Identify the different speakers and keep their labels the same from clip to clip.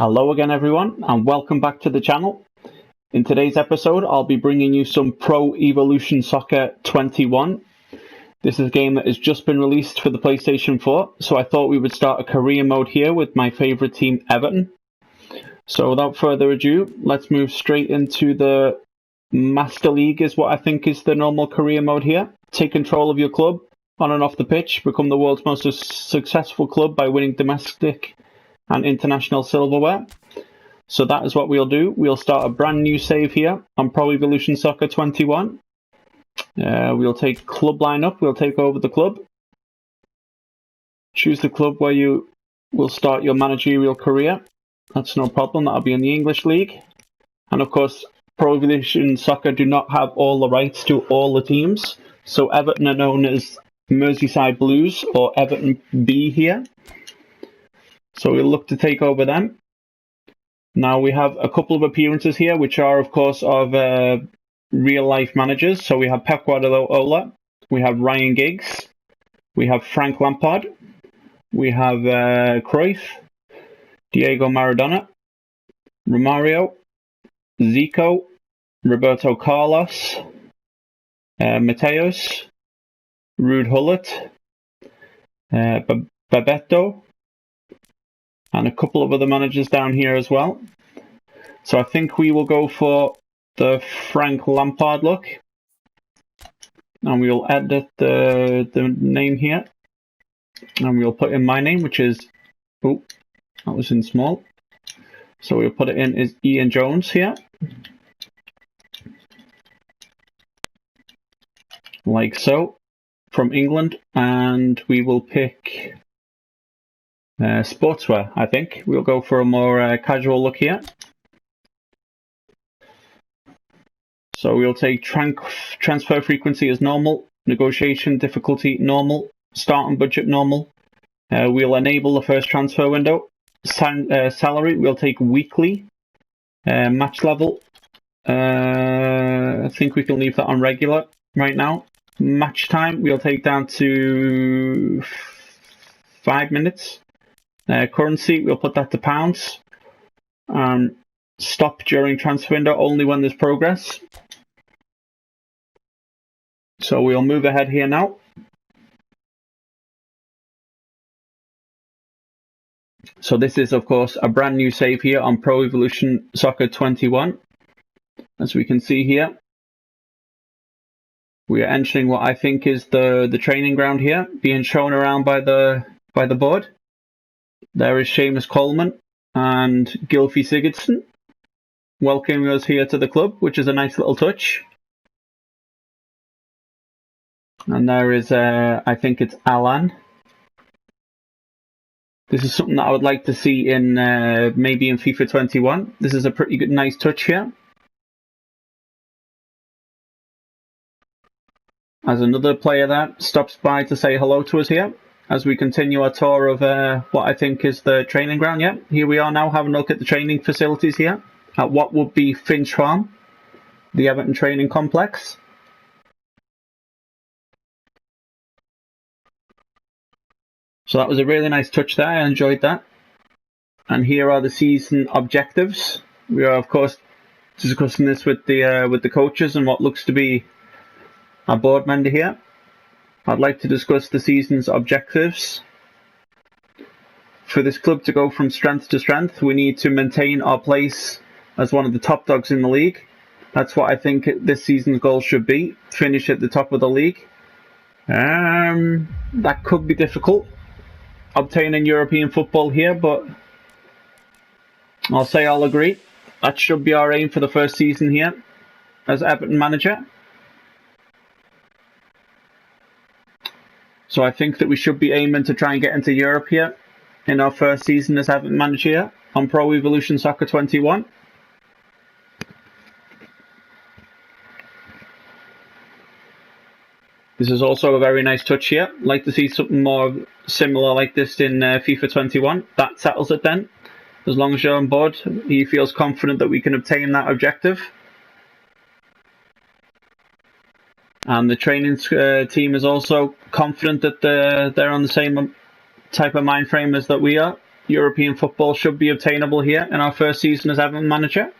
Speaker 1: Hello again everyone and welcome back to the channel. In today's episode I'll be bringing you some Pro Evolution Soccer 21. This is a game that has just been released for the PlayStation 4, so I thought we would start a career mode here with my favourite team Everton. So without further ado, let's move straight into the Master League is what I think is the normal career mode here. Take control of your club on and off the pitch, become the world's most successful club by winning domestic and international silverware. So that is what we'll do. We'll start a brand new save here on Pro Evolution Soccer 21. We'll take club lineup. We'll take over the club. Choose the club where you will start your managerial career. That's no problem. That'll be in the English League. And of course, Pro Evolution Soccer do not have all the rights to all the teams. So Everton are known as Merseyside Blues or Everton B here. So we'll look to take over them. Now we have a couple of appearances here, which are of course of real life managers. So we have Pep Guardiola, we have Ryan Giggs, we have Frank Lampard, we have Cruyff, Diego Maradona, Romario, Zico, Roberto Carlos, Mateos, Ruud Gullit, Bebeto, and a couple of other managers down here as well. So I think we will go for the Frank Lampard look. And we'll edit the name here. And we'll put in my name, which is... Oh, that was in small. So we'll put it in as Ian Jones here. Like so. From England. And we will pick... sportswear, I think. We'll go for a more casual look here. So we'll take transfer frequency as normal, negotiation difficulty normal, starting budget normal. We'll enable the first transfer window. Salary we'll take weekly. Match level, I think we can leave that on regular right now. Match time we'll take down to 5 minutes. Currency, we'll put that to pounds. Stop during transfer window only when there's progress. So we'll move ahead here now. So this is of course a brand new save here on Pro Evolution Soccer 21. As we can see here, we are entering what I think is the training ground here, being shown around by the board. There is Seamus Coleman and Gylfi Sigurdsson welcoming us here to the club, which is a nice little touch. And there is, I think it's Alan. This is something that I would like to see in maybe in FIFA 21. This is a pretty good, nice touch here. As another player that stops by to say hello to us here. As we continue our tour of what I think is the training ground. Yeah, here we are now having a look at the training facilities here at what would be Finch Farm, the Everton training complex. So that was a really nice touch there. I enjoyed that. And here are the season objectives. We are of course discussing this with the coaches and what looks to be our board member here. I'd like to discuss the season's objectives. For this club to go from strength to strength, we need to maintain our place as one of the top dogs in the league. That's what I think this season's goal should be. Finish at the top of the league. That could be difficult, obtaining European football here, but I'll agree. That should be our aim for the first season here as Everton manager. So I think that we should be aiming to try and get into Europe here in our first season as Everton manager here on Pro Evolution Soccer 21. This is also a very nice touch here. I'd like to see something more similar like this in FIFA 21. That settles it then. As long as you're on board, he feels confident that we can obtain that objective. And the training team is also confident that they're on the same type of mind frame as that we are. European football should be obtainable here in our first season as Everton manager.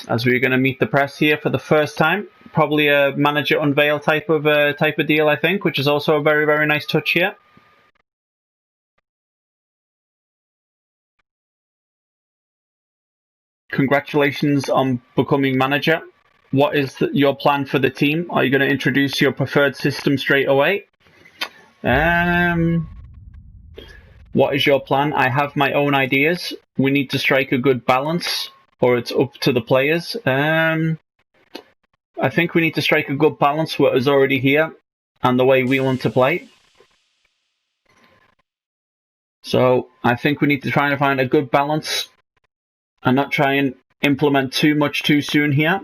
Speaker 1: As we're going to meet the press here for the first time, probably a manager unveil type of deal, I think, which is also a very, very nice touch here. Congratulations on becoming manager. What is your plan for the team? Are you going to introduce your preferred system straight away? What is your plan? I have my own ideas. We need to strike a good balance, or it's up to the players. I think we need to strike a good balance what is already here and the way we want to play. So I think we need to try and find a good balance and not try and implement too much too soon here.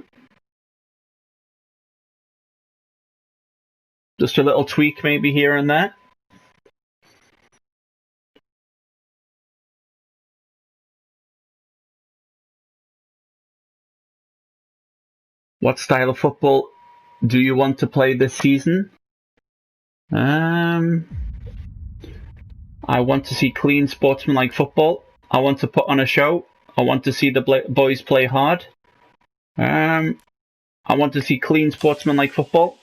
Speaker 1: Just a little tweak maybe here and there. What style of football do you want to play this season? I want to see clean sportsmanlike football. I want to put on a show. I want to see the boys play hard. I want to see clean sportsmanlike football.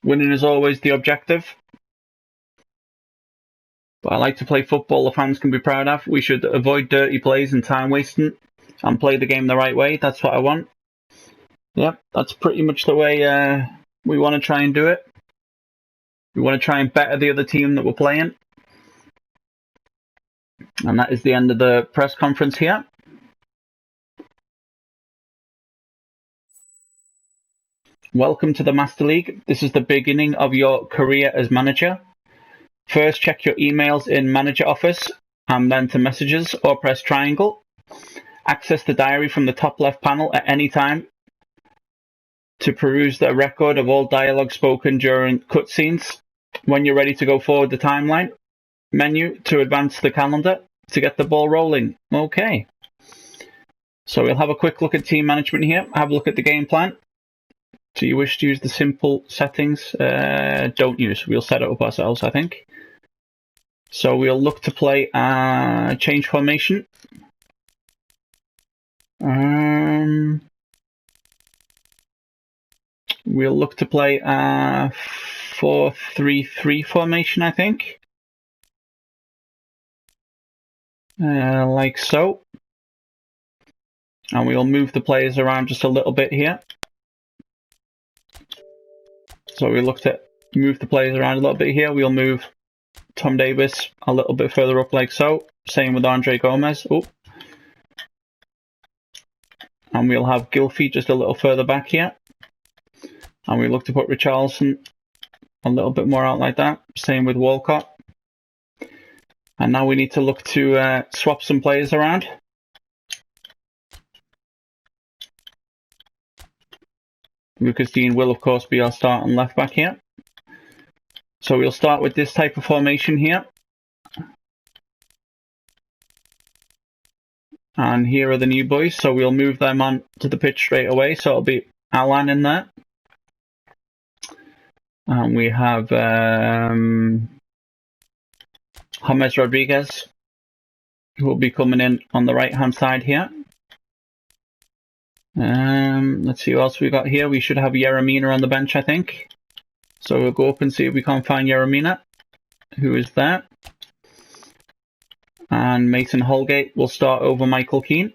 Speaker 1: Winning is always the objective. But I like to play football the fans can be proud of. We should avoid dirty plays and time wasting and play the game the right way. That's what I want. Yep, that's pretty much the way we want to try and do it. We want to try and better the other team that we're playing. And that is the end of the press conference here. Welcome to the Master League. This is the beginning of your career as manager. First, check your emails in Manager Office and then to Messages or press triangle. Access the diary from the top left panel at any time to peruse the record of all dialogue spoken during cutscenes. When you're ready to go forward the timeline menu to advance the calendar to get the ball rolling. Okay. So we'll have a quick look at team management here. Have a look at the game plan. Do you wish to use the simple settings? Don't use. We'll set it up ourselves, I think. So we'll look to play change formation. We'll look to play 4-3-3 formation, I think. Like so. And we'll move the players around just a little bit here. So we look to move the players around a little bit here. We'll move Tom Davis a little bit further up like so. Same with Andre Gomez. Oh. And we'll have Gylfi just a little further back here. And we look to put Richarlison a little bit more out like that. Same with Walcott. And now we need to look to swap some players around. Lucas Dean will, of course, be our starting left back here. So we'll start with this type of formation here. And here are the new boys. So we'll move them on to the pitch straight away. So it'll be Alan in there. And we have James Rodriguez, who will be coming in on the right-hand side here. Let's see who else we got here. We should have Yeremina on the bench, I think. So we'll go up and see if we can't find Yeremina, who is there. And Mason Holgate will start over Michael Keane.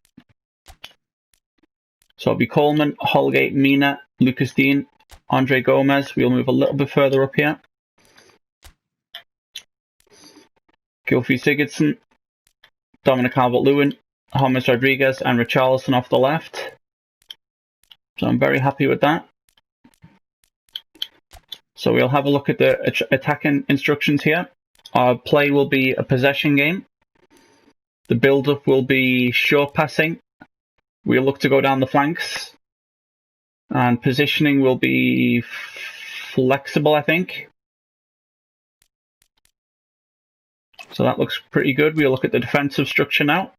Speaker 1: So it'll be Coleman, Holgate, Mina, Lucas Dean, Andre Gomez. We'll move a little bit further up here. Gylfi Sigurdsson, Dominic Calvert-Lewin, James Rodriguez, and Richarlison off the left. So I'm very happy with that. So we'll have a look at the attacking instructions here. Our play will be a possession game. The build-up will be short passing. We'll look to go down the flanks. And positioning will be flexible, I think. So that looks pretty good. We'll look at the defensive structure now.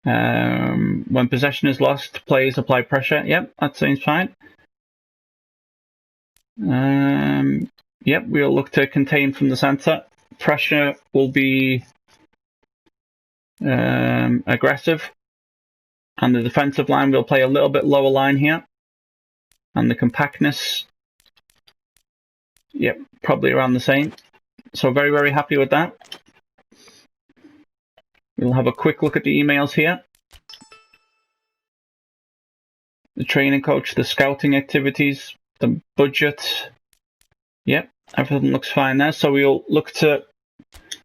Speaker 1: When possession is lost, players apply pressure. Yep, that seems fine. Yep, we'll look to contain from the centre. Pressure will be aggressive. And the defensive line will play a little bit lower line here. And the compactness, yep, probably around the same. So very, very happy with that. We'll have a quick look at the emails here. The training coach, the scouting activities, the budget. Yep, everything looks fine there. So we'll look to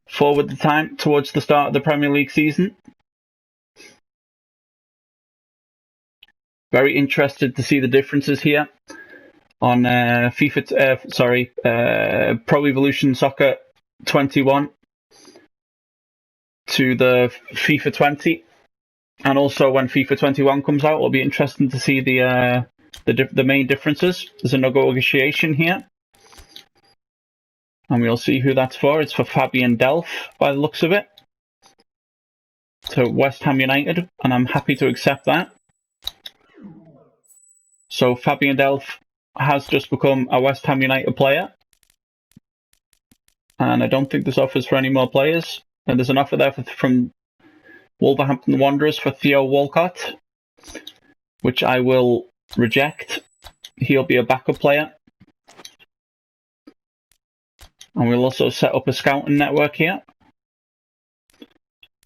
Speaker 1: forward the time towards the start of the Premier League season. Very interested to see the differences here on Pro Evolution Soccer 21 to the FIFA 20, and also when FIFA 21 comes out, it'll be interesting to see the main differences. There's a negotiation here, and we'll see who that's for. It's for Fabian Delph by the looks of it, to West Ham United, and I'm happy to accept that. So Fabian Delph has just become a West Ham United player, and I don't think there's offers for any more players. And there's an offer there from Wolverhampton Wanderers for Theo Walcott, which I will reject. He'll be a backup player. And we'll also set up a scouting network here.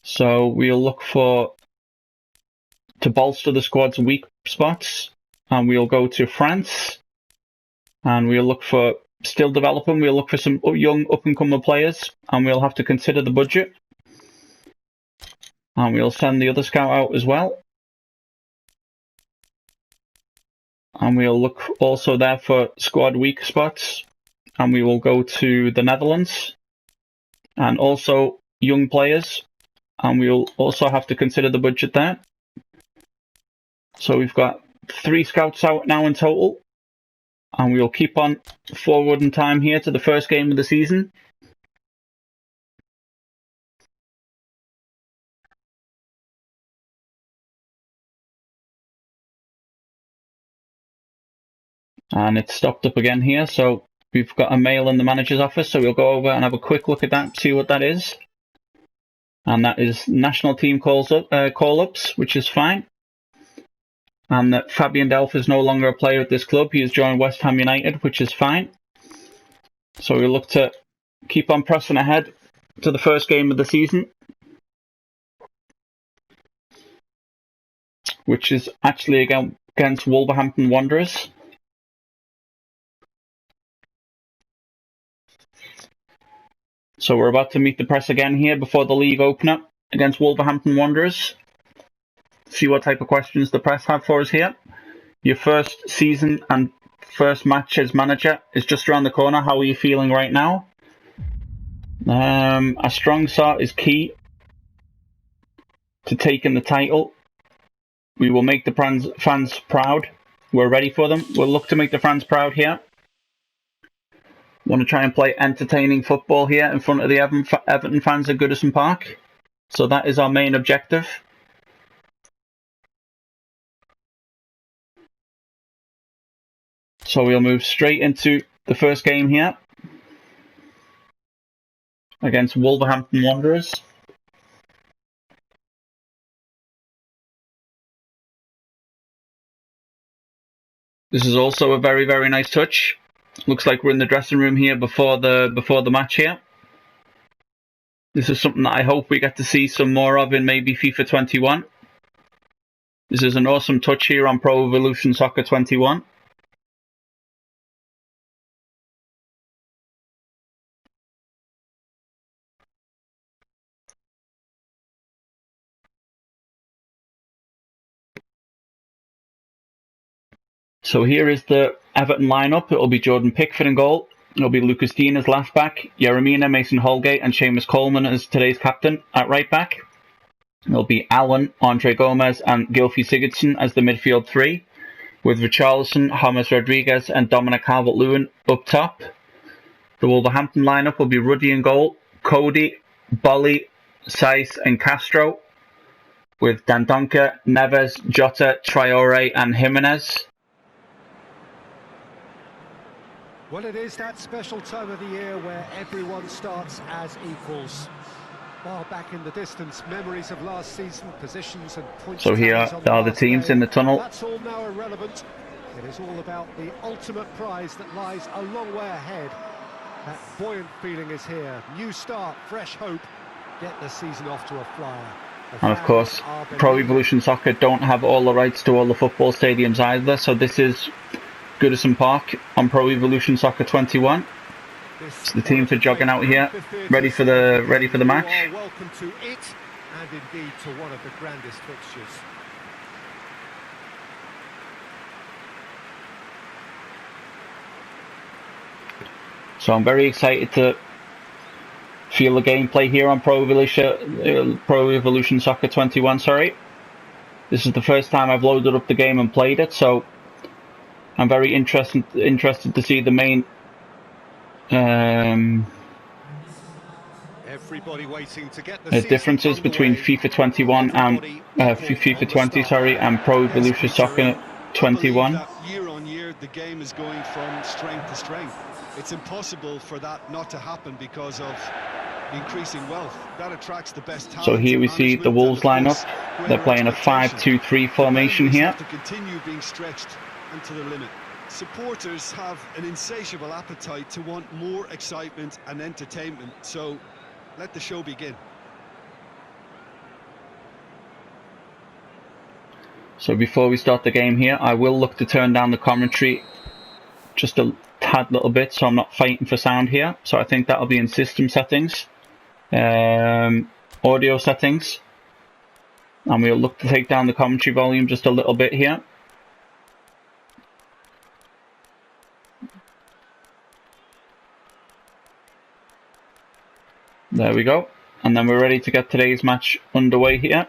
Speaker 1: So we'll look to bolster the squad's weak spots. And we'll go to France. And we'll look for still developing. We'll look for some young up-and-coming players, and we'll have to consider the budget. And we'll send the other scout out as well. And we'll look also there for squad weak spots. And we will go to the Netherlands. And also young players. And we'll also have to consider the budget there. So we've got 3 scouts out now in total. And we'll keep on forward in time here to the first game of the season. And it's stopped up again here, so we've got a mail in the manager's office, so we'll go over and have a quick look at that, see what that is. And that is national team call-ups, which is fine. And that Fabian Delph is no longer a player at this club. He has joined West Ham United, which is fine. So we'll look to keep on pressing ahead to the first game of the season, which is actually against Wolverhampton Wanderers. So we're about to meet the press again here before the league opener against Wolverhampton Wanderers. See what type of questions the press have for us here. Your first season and first match as manager is just around the corner. How are you feeling right now? A strong start is key to taking the title. We will make the fans proud. We're ready for them. We'll look to make the fans proud here. Want to try and play entertaining football here in front of the Everton fans at Goodison Park. So that is our main objective. So we'll move straight into the first game here against Wolverhampton Wanderers. This is also a very, very nice touch. Looks like we're in the dressing room here before the match here. This is something that I hope we get to see some more of in maybe FIFA 21. This is an awesome touch here on Pro Evolution Soccer 21. So here is the Everton lineup. It'll be Jordan Pickford in goal. It'll be Lucas Dean as left back, Jeremina, Mason Holgate, and Seamus Coleman as today's captain at right back. It'll be Allen, Andre Gomez, and Gylfi Sigurdsson as the midfield 3, with Richarlison, James Rodriguez, and Dominic Calvert-Lewin up top. The Wolverhampton lineup will be Ruddy in goal, Cody, Bolly, Saiss, and Castro, with Dendoncker, Neves, Jota, Traore, and Jimenez.
Speaker 2: Well, it is that special time of the year where everyone starts as equals. Far back in the distance, memories of last season, positions and points.
Speaker 1: So here are the teams in the tunnel.
Speaker 2: That's all now irrelevant. It is all about the ultimate prize that lies a long way ahead. That buoyant feeling is here. New start, fresh hope. Get the season off to a flyer.
Speaker 1: And of course, Pro Evolution Soccer don't have all the rights to all the football stadiums either. So this is Goodison Park on Pro Evolution Soccer 21. So the teams are jogging out here, ready for the match.
Speaker 2: Welcome to it, and indeed to one of the grandest fixtures.
Speaker 1: So I'm very excited to feel the gameplay here on Pro Evolution Soccer 21. Sorry, this is the first time I've loaded up the game and played it, so I'm very interested to see the main
Speaker 2: Everybody waiting to get the
Speaker 1: differences between FIFA 21 and FIFA 20, sorry, and Pro Evolution Soccer 21.
Speaker 3: Year on year, the game is going from strength to strength. It's impossible for that not to happen because of increasing wealth. That attracts the best talent.
Speaker 1: So here we see the Wolves lineup. They're playing a 5-2-3 formation here.
Speaker 3: To continue being stretched and to the limit. Supporters have an insatiable appetite to want more excitement and entertainment, so let the show begin.
Speaker 1: So before we start the game here, I will look to turn down the commentary just a tad little bit so I'm not fighting for sound here. So I think that'll be in system settings, audio settings, and we'll look to take down the commentary volume just a little bit here. There we go, and then we're ready to get today's match underway here.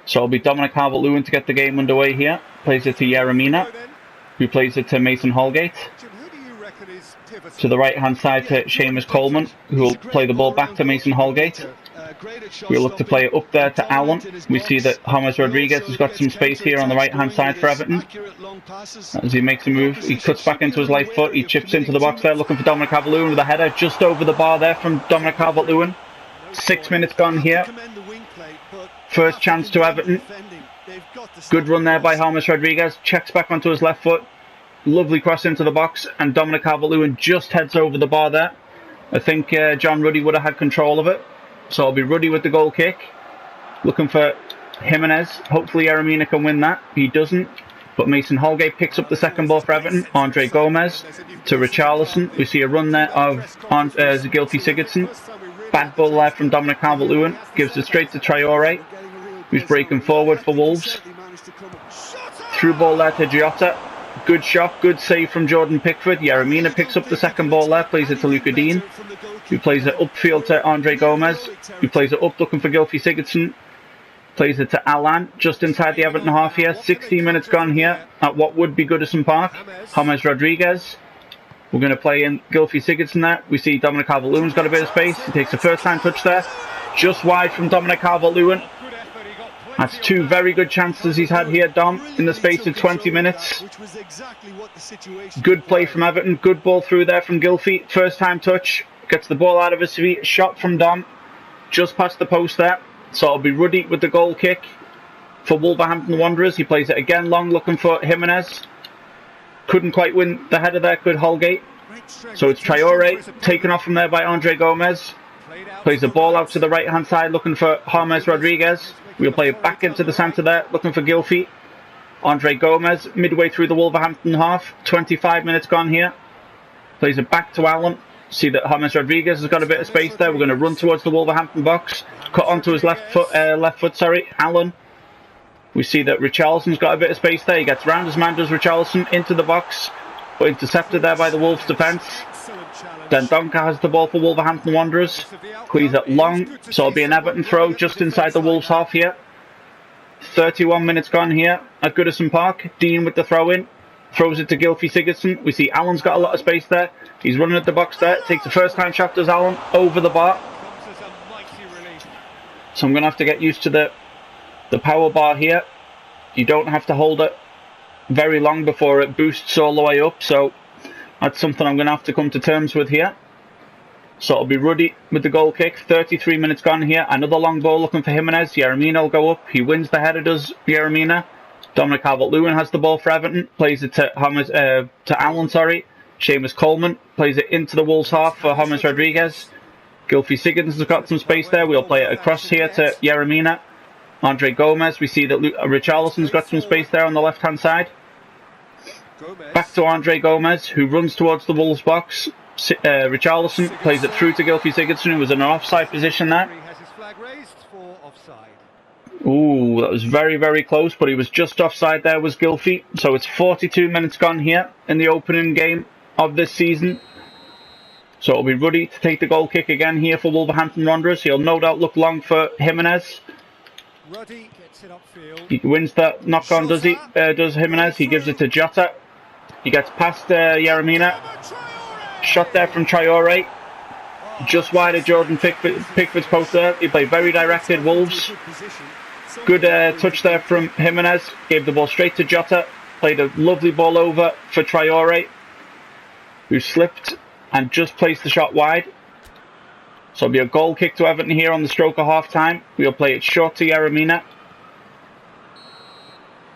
Speaker 1: So it'll be Dominic Calvert-Lewin to get the game underway here. Plays it to Yeremina, who plays it to Mason Holgate. To the right hand side to Seamus Coleman, who will play the ball back to Mason Holgate. We'll look to play it up there to Allen. We see that James Rodriguez has got some space here on the right hand side for Everton. As he makes a move, he cuts back into his left foot, he chips into the box there, looking for Dominic Calvert-Lewin with a header just over the bar there from Dominic Calvert-Lewin. 6 minutes gone here. First chance to Everton. Good run there by James Rodriguez, checks back onto his left foot. Lovely cross into the box, and Dominic Calvert-Lewin just heads over the bar there. I think John Ruddy would have had control of it. So it'll be Ruddy with the goal kick. Looking for Jimenez. Hopefully Yeremina can win that. He doesn't. But Mason Holgate picks up the second ball for Everton. Andre Gomez to Richarlison. We see a run there of Gylfi Sigurdsson. Bad ball there from Dominic Calvert-Lewin. Gives it straight to Traore, who's breaking forward for Wolves. Through ball there to Jota. Good shot, good save from Jordan Pickford. Yeremina picks up the second ball there, plays it to Luca Dean, who plays it upfield to Andre Gomez, who plays it up looking for Gylfi Sigurdsson. Plays it to Alan, just inside the Everton half here. 16 minutes gone here at what would be Goodison Park. James Rodriguez. We're going to play in Gylfi Sigurdsson there. We see Dominic Calvert-Lewin's got a bit of space. He takes a first time touch there. Just wide from Dominic Calvert-Lewin. That's two very good chances he's had here, Dom, in the space of 20 minutes. Good play from Everton. Good ball through there from Gylfi. First time touch. Gets the ball out of his feet. Shot from Dom. Just past the post there. So it'll be Ruddy with the goal kick for Wolverhampton Wanderers. He plays it again long, looking for Jimenez. Couldn't quite win the header there, could Holgate. So it's Traore, taken off from there by Andre Gomez. Plays the ball out to the right hand side, looking for James Rodriguez. We'll play it back into the centre there, looking for Gylfi. Andre Gomez, midway through the Wolverhampton half. 25 minutes gone here. Plays it back to Allen. See that James Rodriguez has got a bit of space there. We're going to run towards the Wolverhampton box. Cut onto his left foot, Allen. We see that Richarlison's got a bit of space there. He gets round his man, does Richarlison, into the box. But intercepted there by the Wolves defence. Then Donker has the ball for Wolverhampton Wanderers. Squeeze it long, so it'll be an Everton throw just inside the Wolves half here. 31 minutes gone here at Goodison Park. Dean with the throw in. Throws it to Gylfi Sigurdsson. We see Allen's got a lot of space there. He's running at the box there. Takes the first time shot, does Allen, over the bar. So I'm going to have to get used to the power bar here. You don't have to hold it very long before it boosts all the way up. So That's something I'm going to have to come to terms with here. So it'll be Ruddy with the goal kick. 33 minutes gone here. Another long ball looking for Jimenez. Yeremina will go up. He wins the header, does Yeremina. Dominic Calvert-Lewin has the ball for Everton. Plays it to Allen, sorry. Seamus Coleman plays it into the Wolves half for James Rodriguez. Gylfi Sigurdsson has got some space there. We'll play it across here to Yeremina. Andre Gomez. We see that Richarlison's got some space there on the left-hand side. Back to Andre Gomez, who runs towards the Wolves box. Richarlison plays it through to Gylfi Sigurdsson, who was in an offside position there. Ooh, that was very, very close, but he was just offside there, was Gylfi. So it's 42 minutes gone here in the opening game of this season. So it'll be Ruddy to take the goal kick again here for Wolverhampton Wanderers. He'll no doubt look long for Jimenez. He wins that knock-on, does he? Does Jimenez? He gives it to Jota. He gets past Yeremina. Shot there from Traore. Just wide of Jordan Pickford's post there. He played very directed Wolves. Good touch there from Jimenez. Gave the ball straight to Jota. Played a lovely ball over for Traore, who slipped and just placed the shot wide. So it'll be a goal kick to Everton here on the stroke of half-time. We'll play it short to Yeremina.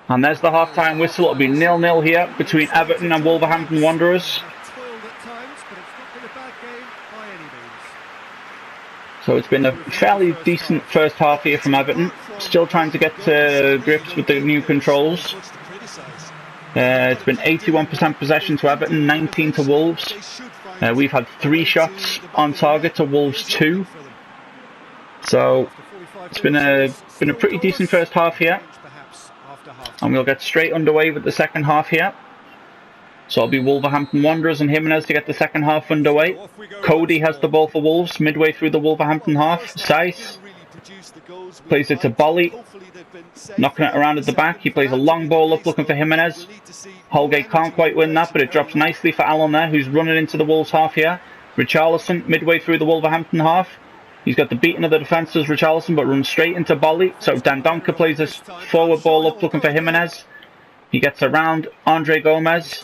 Speaker 1: And there's the half-time whistle. It'll be 0-0 here between Everton and Wolverhampton Wanderers. So it's been a fairly decent first half here from Everton. Still trying to get to grips with the new controls. It's been 81% possession to Everton, 19 to Wolves. We've had 3 shots on target to Wolves 2. So it's been a pretty decent first half here. And we'll get straight underway with the second half here. So it'll be Wolverhampton Wanderers and Jimenez to get the second half underway. Cody has the ball for Wolves midway through the Wolverhampton half. Saiss plays it to Bolly, knocking it around at the back. He plays a long ball up looking for Jimenez. Holgate can't quite win that, but it drops nicely for Allen there, who's running into the Wolves half here. Richarlison midway through the Wolverhampton half. He's got the beating of the defenders, Richarlison, but runs straight into Bolly. So Dendoncker plays this forward ball up looking for Jimenez. He gets around Andre Gomez.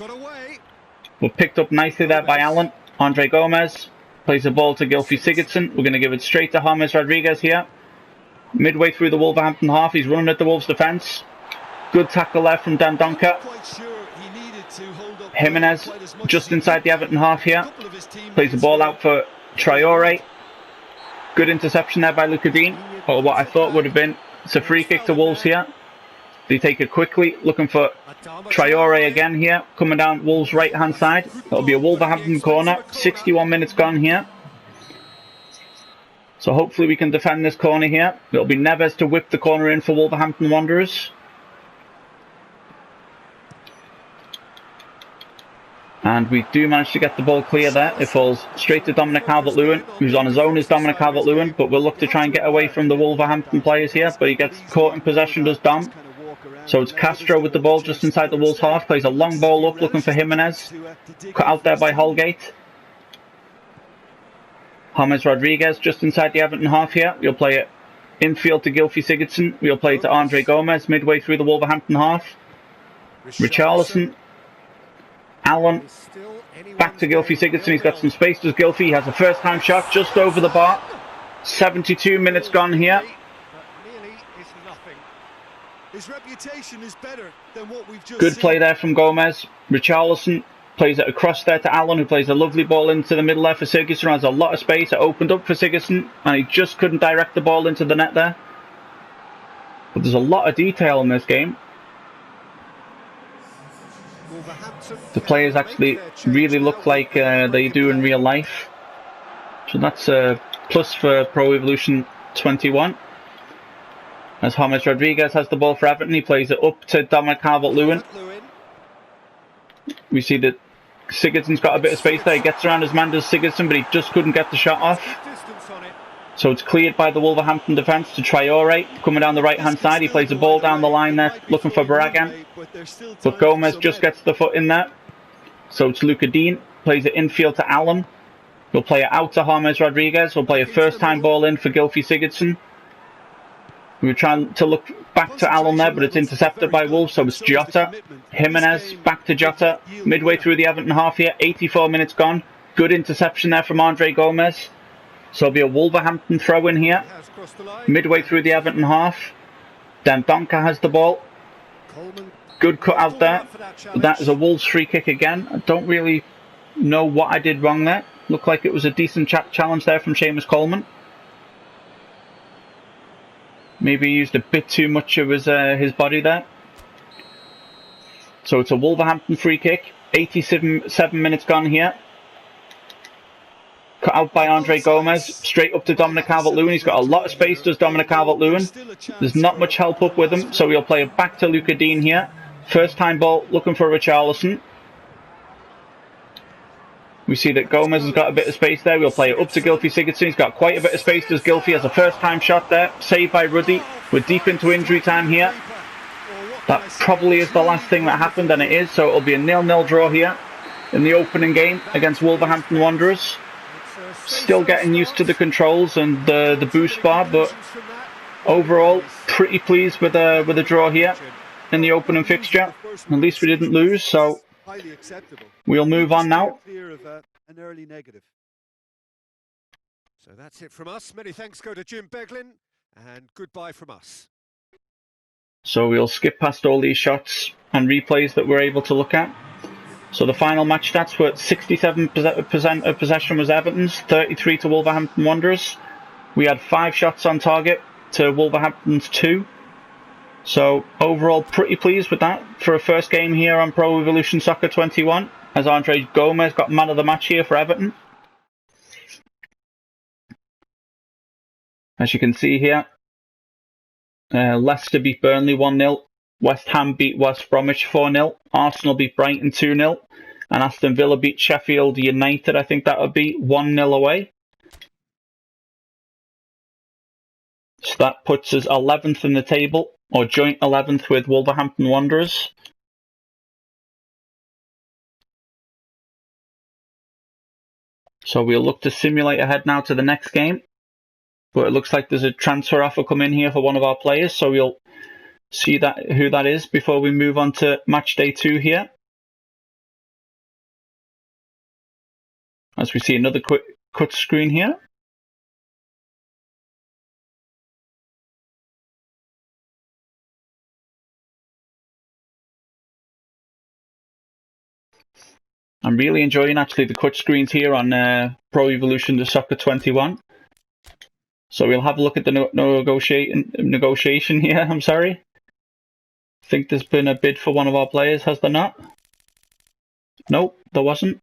Speaker 1: But picked up nicely there by Allen. Andre Gomez plays the ball to Gylfi Sigurdsson. We're going to give it straight to James Rodriguez here. Midway through the Wolverhampton half, he's running at the Wolves defence. Good tackle there from Dendoncker. Jimenez just inside the Everton half here. Plays the ball out for Traore. Good interception there by Luca Dean. Or what I thought would have been, it's a free kick to Wolves here. They take it quickly, looking for Traore again here, coming down Wolves' right-hand side. It'll be a Wolverhampton corner. 61 minutes gone here. So hopefully we can defend this corner here. It'll be Neves to whip the corner in for Wolverhampton Wanderers. And we do manage to get the ball clear there. It falls straight to Dominic Calvert-Lewin, who's on his own as Dominic Calvert-Lewin, but we'll look to try and get away from the Wolverhampton players here, but he gets caught in possession, does Dom. So it's Castro with the ball just inside the Wolves half, plays a long ball up looking for Jimenez. Cut out there by Holgate. James Rodriguez just inside the Everton half here. We'll play it infield to Gylfi Sigurdsson. We'll play it to Andre Gomez midway through the Wolverhampton half. Richarlison. Allen. Back to Gylfi Sigurdsson. He's got some space. Does Gylfi? He has a first time shot just over the bar. 72 minutes gone here.
Speaker 3: His reputation is better than what we've just
Speaker 1: Good
Speaker 3: seen.
Speaker 1: play there from Gomez. Richarlison plays it across there to Allen, who plays a lovely ball into the middle there for Sigurdsson. Has a lot of space. It opened up for Sigurdsson, and he just couldn't direct the ball into the net there. But there's a lot of detail in this game. The players actually really look like they do in real life. So that's a plus for Pro Evolution 21. As James Rodriguez has the ball for Everton, he plays it up to Dominic Calvert-Lewin. We see that Sigurdsson's got a bit of space there. He gets around his man, does Sigurdsson, but he just couldn't get the shot off. So it's cleared by the Wolverhampton defence to Traore. Coming down the right-hand side, he plays the ball down the line there, looking for Barragan. But Gomez just gets the foot in there. So it's Luca Dean, plays it infield to Allen. We'll play it out to James Rodriguez. We'll play a first-time ball in for Gylfi Sigurdsson. We were trying to look back to Allen there, but it's intercepted by Wolves, so it's Jota. Jimenez, back to Jota, midway through the Everton half here, 84 minutes gone. Good interception there from Andre Gomez. So it'll be a Wolverhampton throw in here, midway through the Everton half. Dendoncker has the ball. Good cut out there. That is a Wolves free kick again. I don't really know what I did wrong there. Looked like it was a decent challenge there from Seamus Coleman. Maybe he used a bit too much of his body there. So it's a Wolverhampton free kick. 87 minutes gone here. Cut out by Andre Gomez. Straight up to Dominic Calvert-Lewin. He's got a lot of space, does Dominic Calvert-Lewin. There's not much help up with him, so he'll play it back to Luca Dean here. First time ball, looking for Richarlison. We see that Gomez has got a bit of space there. We'll play it up to Gylfi Sigurdsson. He's got quite a bit of space. Does Gylfi has a first time shot there. Saved by Ruddy. We're deep into injury time here. That probably is the last thing that happened, and it is. So it'll be a 0-0 draw here in the opening game against Wolverhampton Wanderers. Still getting used to the controls and the boost bar, but overall pretty pleased with a draw here in the opening fixture. At least we didn't lose, so we'll move on now.
Speaker 2: So that's it from us. Many thanks go to Jim Beglin, and goodbye from us.
Speaker 1: So we'll skip past all these shots and replays that we're able to look at. So the final match stats were 67% of possession was Everton's, 33 to Wolverhampton Wanderers. We had 5 shots on target to Wolverhampton's 2. So overall pretty pleased with that for a first game here on Pro Evolution Soccer 21, as Andre Gomez got man of the match here for Everton. As you can see here, Leicester beat Burnley 1-0, West Ham beat West Bromwich 4-0, Arsenal beat Brighton 2-0, and Aston Villa beat Sheffield United, I think that would be 1-0 away. So that puts us 11th in the table, or joint 11th with Wolverhampton Wanderers. So we'll look to simulate ahead now to the next game. But it looks like there's a transfer offer come in here for one of our players, so we'll see who that is before we move on to match day 2 here. As we see another quick cut screen here. I'm really enjoying actually the cut screens here on Pro Evolution Soccer 21. So we'll have a look at the negotiation here, I'm sorry. I think there's been a bid for one of our players, has there not? Nope, there wasn't.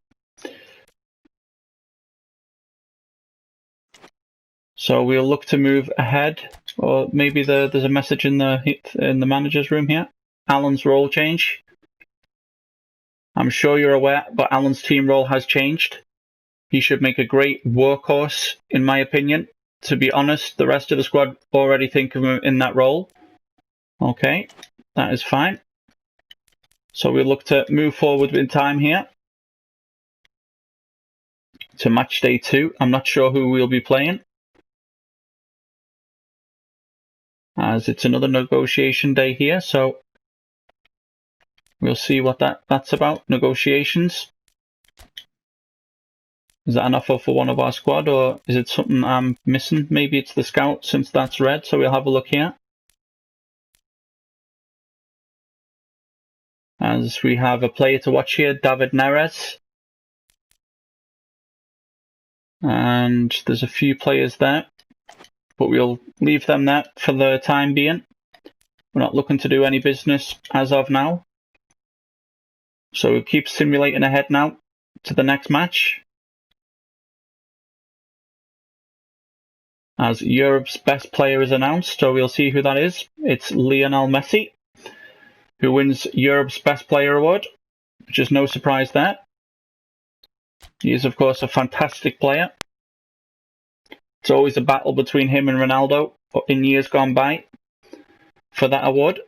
Speaker 1: So we'll look to move ahead, or maybe there's a message in the manager's room here. Alan's role change. I'm sure you're aware, but Alan's team role has changed. He should make a great workhorse, in my opinion. To be honest, the rest of the squad already think of him in that role. Okay, that is fine. So we'll look to move forward in time here to match day 2. I'm not sure who we'll be playing, as it's another negotiation day here. So we'll see what that's about. Negotiations. Is that an offer for one of our squad, or is it something I'm missing? Maybe it's the scout, since that's red, so we'll have a look here. As we have a player to watch here, David Neres. And there's a few players there, but we'll leave them there for the time being. We're not looking to do any business as of now. So we'll keep simulating ahead now to the next match. As Europe's best player is announced, so we'll see who that is. It's Lionel Messi, who wins Europe's best player award, which is no surprise there. He is, of course, a fantastic player. It's always a battle between him and Ronaldo in years gone by for that award.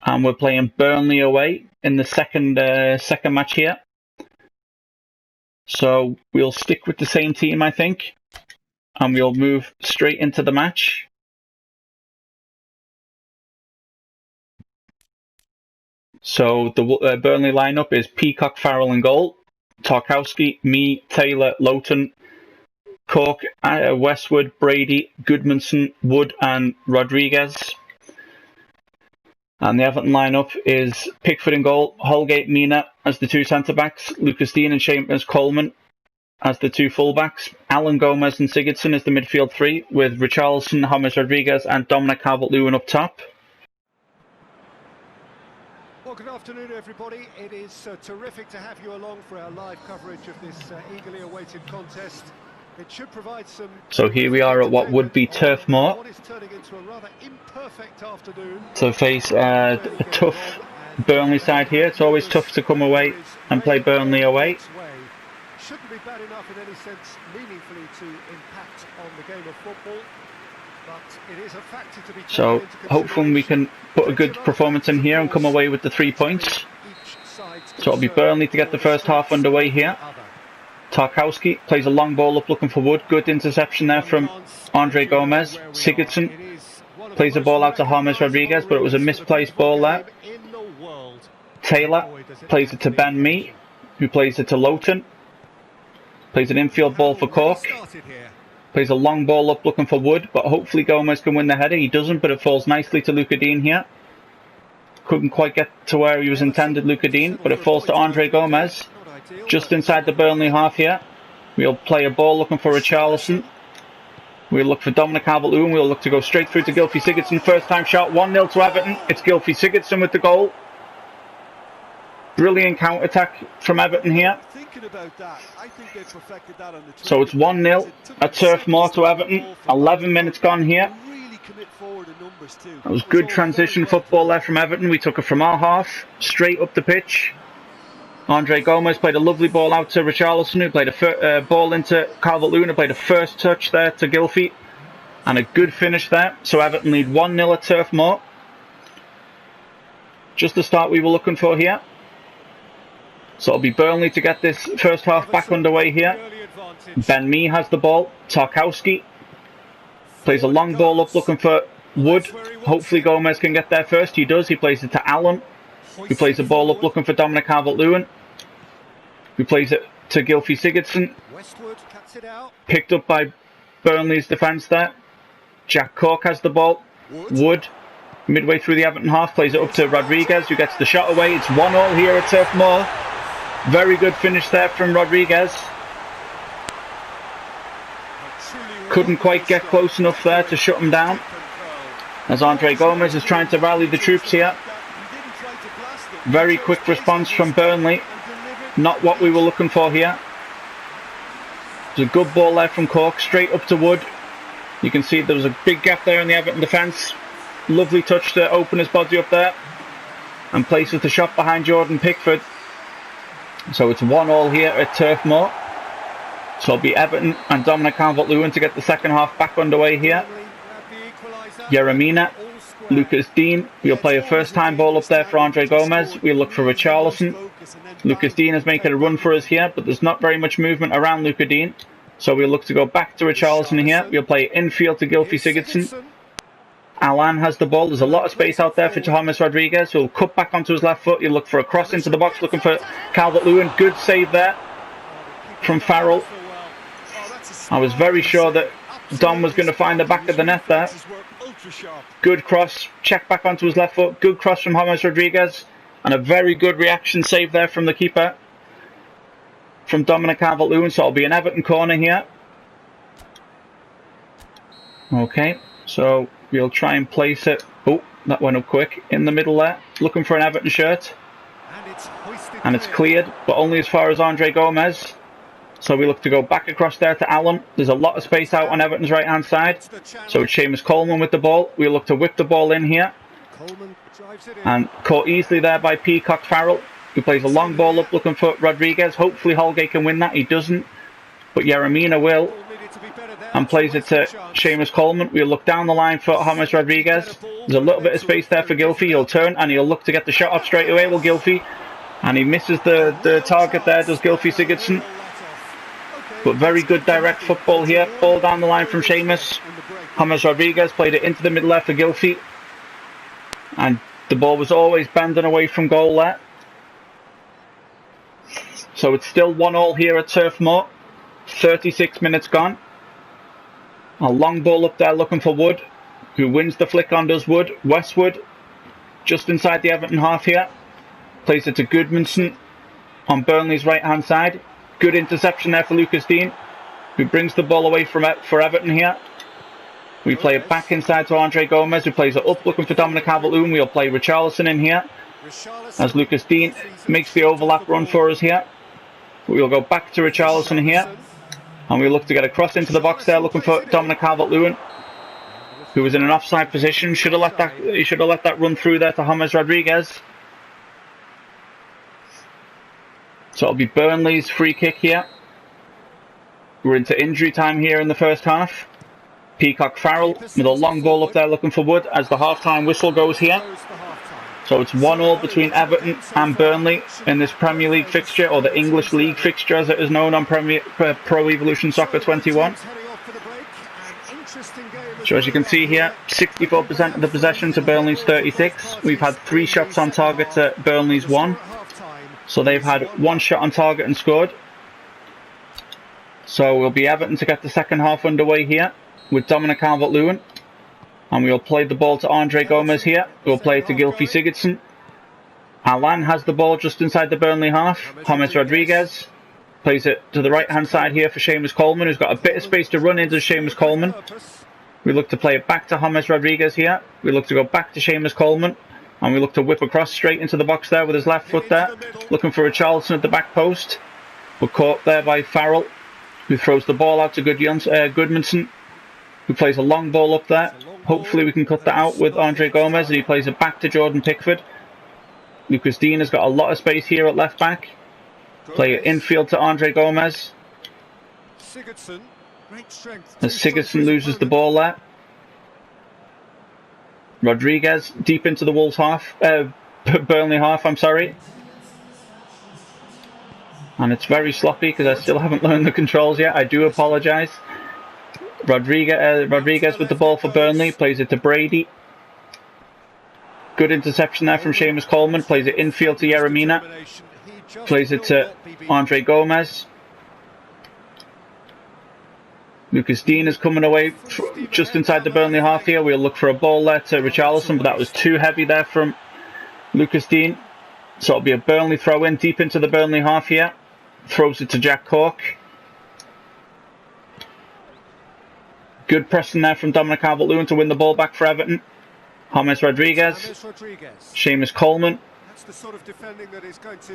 Speaker 1: And we're playing Burnley away in the second match here. So we'll stick with the same team, I think. And we'll move straight into the match. So the Burnley lineup is Peacock, Farrell in goal, Tarkowski, me, Taylor, Lowton, Cork, Westwood, Brady, Goodmanson, Wood and Rodriguez. And the Everton lineup is Pickford in goal, Holgate, Mina as the two centre-backs, Lucas Dean and Seamus Coleman as the two full-backs, Alan Gomez and Sigurdsson as the midfield three, with Richarlison, James Rodriguez and Dominic Calvert-Lewin up top.
Speaker 2: Well, good afternoon, everybody. It is terrific to have you along for our live coverage of this eagerly awaited contest. It should provide some.
Speaker 1: So here we are at what would be Turf Moor.
Speaker 2: What is turning into a rather imperfect afternoon.
Speaker 1: To face a tough Burnley side here. It's always tough to come away and play Burnley away.
Speaker 2: Shouldn't be bad enough in any sense meaningfully to impact on the game of football. But it is a factor to be
Speaker 1: so hopefully we can put a good performance in here and come away with the 3 points. So it'll be Burnley to get the first half underway here. Tarkowski plays a long ball up looking for Wood. Good interception there from Andre Gomez. Sigurdsson plays the ball out to James Rodriguez, but it was a misplaced ball there. Taylor plays it to Ben Mee, who plays it to Lowton. Plays an infield ball for Cork. Plays a long ball up looking for Wood, but hopefully Gomez can win the header. He doesn't, but it falls nicely to Luca Dean here. Couldn't quite get to where he was intended, Luca Dean, but it falls to Andre Gomez. Just inside the Burnley half here. We'll play a ball looking for Richarlison. We'll look for Dominic Calvert-Lewin. We'll look to go straight through to Gylfi Sigurdsson. First time shot, 1-0 to Everton. It's Gylfi Sigurdsson with the goal. Brilliant counter-attack from Everton here. So it's 1-0 at Turf Moor to Everton. 11 minutes gone here. That was good transition football there from Everton. We took it from our half, straight up the pitch. Andre Gomez played a lovely ball out to Richarlison, who played a ball into Calvert-Lewin, who played a first touch there to Gylfi. And a good finish there. So Everton lead 1-0 at Turf Moor. Just the start we were looking for here. So it'll be Burnley to get this first half back underway here. Ben Mee has the ball. Tarkowski plays a long ball up looking for Wood. Hopefully Gomez can get there first. He does. He plays it to Allen, who plays the ball up looking for Dominic Calvert-Lewin, who plays it to Gylfi Sigurdsson. Picked up by Burnley's defence there. Jack Cork has the ball. Wood, midway through the Everton half, plays it up to Rodriguez, who gets the shot away. It's 1-1 here at Turf Moor. Very good finish there from Rodriguez. Couldn't quite get close enough there to shut him down, as Andre Gomez is trying to rally the troops here. Very quick response from Burnley. Not what we were looking for here. There's a good ball there from Cork, straight up to Wood. You can see there was a big gap there in the Everton defence. Lovely touch to open his body up there and places the shot behind Jordan Pickford. So it's 1-1 here at Turf Moor. So it'll be Everton and Dominic Calvert-Lewin to get the second half back underway here. Yeremina, Lucas Dean. We'll play a first time ball up there for Andre Gomez. We'll look for Richarlison. Lucas Dean is making a run for us here, but there's not very much movement around Luca Dean. So we'll look to go back to Richarlison here. We'll play infield to Gylfi Sigurdsson. Alan has the ball. There's a lot of space out there for James Rodriguez, who'll cut back onto his left foot. He'll look for a cross into the box, looking for Calvert-Lewin. Good save there from Farrell. I was very sure that Dom was going to find the back of the net there. Good cross, check back onto his left foot. Good cross from James Rodriguez, and a very good reaction save there from the keeper, from Dominic Calvert-Lewin. So it'll be an Everton corner here. Okay, so we'll try and place it. Oh, that went up quick. In the middle there, looking for an Everton shirt. And it's cleared, but only as far as Andre Gomez. So we look to go back across there to Allen. There's a lot of space out on Everton's right hand side. So it's Seamus Coleman with the ball. We look to whip the ball in here. And caught easily there by Peacock Farrell, who plays a long ball up looking for Rodriguez. Hopefully Holgate can win that. He doesn't, but Yeremina will. And plays it to Seamus Coleman. We'll look down the line for James Rodriguez. There's a little bit of space there for Gylfi. He'll turn and he'll look to get the shot off straight away. Will Gylfi, and he misses the target there, does Gylfi Sigurdsson. But very good direct football here. Ball down the line from Seamus. James Rodriguez played it into the middle there for Gylfi. And The ball was always bending away from goal there. So it's still 1-1 here at Turf Moor. 36 minutes gone. A long ball up there looking for Wood, who wins the flick on, does Wood. Westwood, just inside the Everton half here. Plays it to Goodmanson on Burnley's right hand side. Good interception there for Lucas Dean, who brings the ball away for Everton here. We play it back inside to Andre Gomez, who plays it up looking for Dominic Calvert-Lewin. We'll play Richarlison in here as Lucas Dean makes the overlap run for us here. We'll go back to Richarlison here, and we look to get a cross into the box there looking for Dominic Calvert-Lewin, who was in an offside position. He should have let that run through there to James Rodriguez. So it'll be Burnley's free kick here. We're into injury time here in the first half. Peacock Farrell with a long ball up there looking for Wood as the half-time whistle goes here. So it's 1-1 between Everton and Burnley in this Premier League fixture, or the English League fixture as it is known on Pro Evolution Soccer 21. So as you can see here, 64% of the possession to Burnley's 36. We've had 3 shots on target to Burnley's 1. So they've had 1 shot on target and scored. So we'll be Everton to get the second half underway here with Dominic Calvert-Lewin. And we'll play the ball to Andre Gomez here. We'll play it to Gylfi Sigurdsson. Alan has the ball just inside the Burnley half. James Rodriguez plays it to the right hand side here for Seamus Coleman, who's got a bit of space to run into Seamus Coleman. We look to play it back to James Rodriguez here. We look to go back to Seamus Coleman. And we look to whip across straight into the box there with his left foot there. Looking for Richarlison at the back post. We're caught there by Farrell, who throws the ball out to Goodmanson, who plays a long ball up there. Hopefully we can cut that out with Andre Gomez, and he plays it back to Jordan Pickford. Lucas Dean has got a lot of space here at left back. Play it infield to Andre Gomez. As Sigurdsson loses the ball there. Rodriguez deep into the Wolves half, Burnley half, I'm sorry. And it's very sloppy because I still haven't learned the controls yet. I do apologise. Rodriguez with the ball for Burnley, plays it to Brady. Good interception there from Seamus Coleman, plays it infield to Yeremina. Plays it to Andre Gomez. Lucas Dean is coming away just inside the Burnley half here. We'll look for a ball there to Richarlison, but that was too heavy there from Lucas Dean. So it'll be a Burnley throw in deep into the Burnley half here. Throws it to Jack Cork. Good pressing there from Dominic Calvert-Lewin to win the ball back for Everton. James Rodriguez. Seamus Coleman.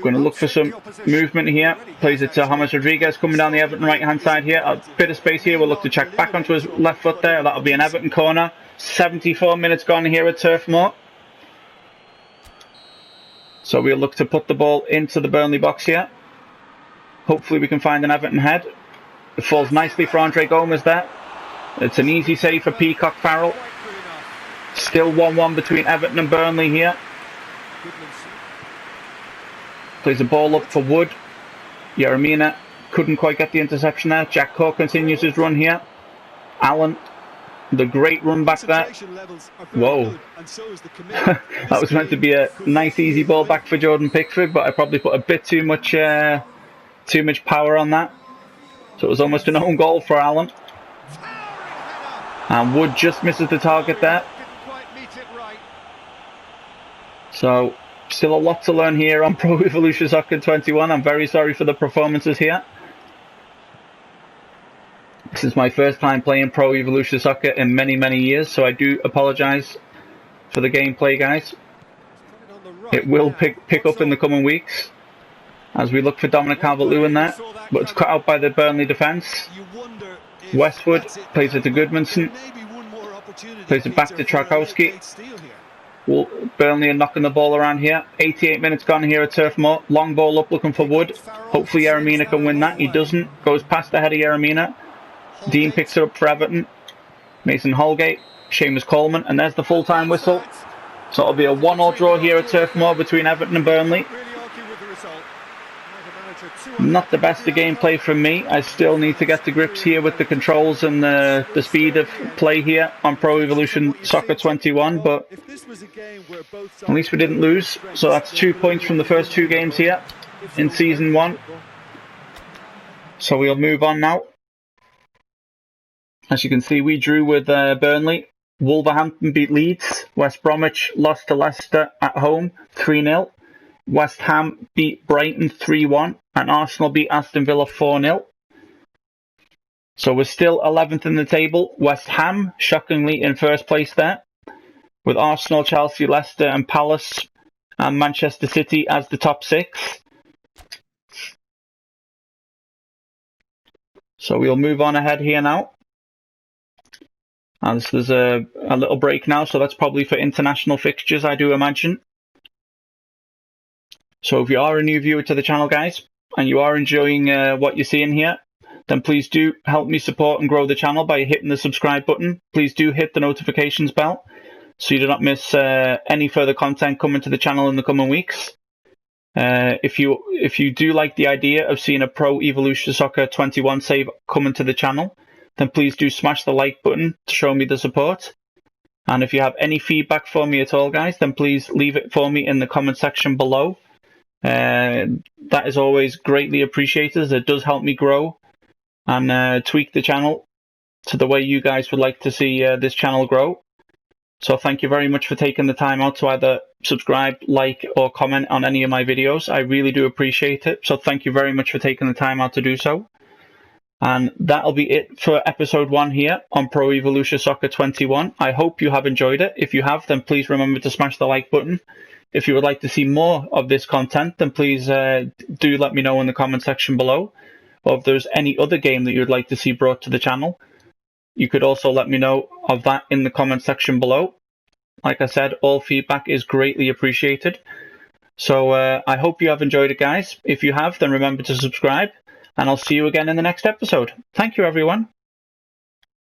Speaker 1: Going to look for some movement here. Plays it to James Rodriguez coming down the Everton right hand side here. A bit of space here. We'll look to check back onto his left foot there. That'll be an Everton corner. 74 minutes gone here at Turf Moor. So we'll look to put the ball into the Burnley box here. Hopefully we can find an Everton head. It falls nicely for Andre Gomez there. It's an easy save for Peacock Farrell. Still 1-1 between Everton and Burnley here. Plays the ball up for Wood. Yeremina couldn't quite get the interception there. Jack Cork continues his run here. Allen, the great run back there. Whoa. That was meant to be a nice easy ball back for Jordan Pickford, but I probably put a bit too much power on that. So it was almost an own goal for Allen. And Wood just misses the target there. So still a lot to learn here on Pro Evolution Soccer 21. I'm very sorry for the performances here. This is my first time playing Pro Evolution Soccer in many years, so I do apologise for the gameplay, guys. It will pick up in the coming weeks as we look for Dominic Calvert-Lewin there, but it's cut out by the Burnley defence. Westwood plays it to Goodmanson, plays it back to Trakowski. Burnley are knocking the ball around here. 88 minutes gone here at Turf Moor. Long ball up looking for Wood. Hopefully Yeremina can win that. He doesn't. Goes past the head of Yeremina. Dean picks it up for Everton. Mason Holgate. Seamus Coleman. And there's the full-time whistle. So it'll be a 1-1 draw here at Turf Moor between Everton and Burnley. Not the best of gameplay from me. I still need to get to grips here with the controls and the speed of play here on Pro Evolution Soccer 21, but at least we didn't lose. So that's 2 points from the first 2 games here in Season 1. So we'll move on now. As you can see, we drew with Burnley. Wolverhampton beat Leeds. West Bromwich lost to Leicester at home 3-0. West Ham beat Brighton 3-1. And Arsenal beat Aston Villa 4-0. So we're still 11th in the table. West Ham, shockingly, in first place there, with Arsenal, Chelsea, Leicester and Palace and Manchester City as the top 6. So we'll move on ahead here now. And there's a little break now, so that's probably for international fixtures, I do imagine. So if you are a new viewer to the channel, guys, and you are enjoying what you're seeing here, then please do help me support and grow the channel by hitting the subscribe button. Please do hit the notifications bell so you do not miss any further content coming to the channel in the coming weeks. If you do like the idea of seeing a Pro Evolution Soccer 21 save coming to the channel, then please do smash the like button to show me the support. And if you have any feedback for me at all, guys, then please leave it for me in the comment section below. That is always greatly appreciated, as it does help me grow and tweak the channel to the way you guys would like to see this channel grow. So thank you very much for taking the time out to either subscribe, like or comment on any of my videos. I really do appreciate it. So thank you very much for taking the time out to do so. And that'll be it for episode 1 here on Pro Evolution Soccer 21. I hope you have enjoyed it. If you have, then please remember to smash the like button. If you would like to see more of this content, then please do let me know in the comment section below. Or if there's any other game that you would like to see brought to the channel, you could also let me know of that in the comment section below. Like I said, all feedback is greatly appreciated. So I hope you have enjoyed it, guys. If you have, then remember to subscribe. And I'll see you again in the next episode. Thank you, everyone.